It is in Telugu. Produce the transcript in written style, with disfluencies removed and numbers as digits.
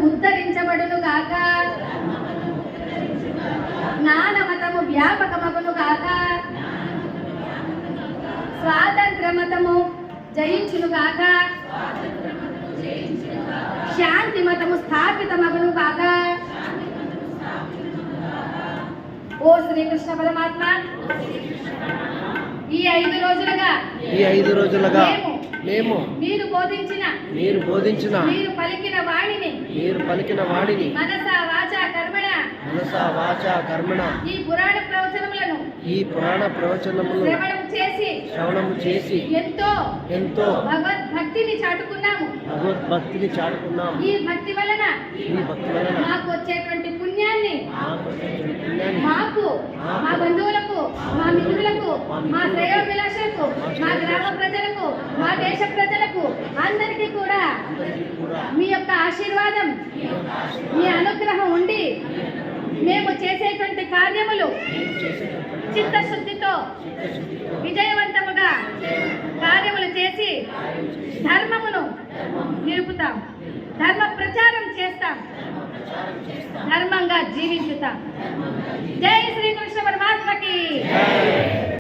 ఉద్ధరించబడును గాక, జ్ఞానమతము వ్యాపకమగును గాక, స్వాతంత్ర మతము జయించును గాక, శాంతి మతము స్థాపితమగును గాక. ఓ శ్రీకృష్ణ పరమాత్మ, ఈ 5 రోజులుగా మేము మీరు బోధించిన మీరు పలికిన వాణిని మనస వాచా కర్మణ ఈ పురాణ ప్రవచనములను శ్రవణము చేసి ఎంతో భగవద్భక్తిని చాటుకున్నాము. ఈ భక్తి వలన మాకు వచ్చేటువంటి పుణ్యాన్ని మాకు, మా బంధువులకు, మా మిత్రులకు, మా శ్రేయోభిలాషులకు, మా గ్రామ ప్రజలకు, మా దేశ ప్రజలకు అందరికీ కూడా మీ యొక్క ఆశీర్వాదం, మీ అనుగ్రహం ఉండి మేము చేసేటువంటి కార్యములు చిత్తశుద్ధితో విజయవంతముగా కార్యములు చేసి ధర్మమును నిలుపుతాం, ధర్మ ప్రచారం చేస్తాం, ధర్మంగా జీవించుతాం. జై శ్రీకృష్ణ పరమాత్మకి.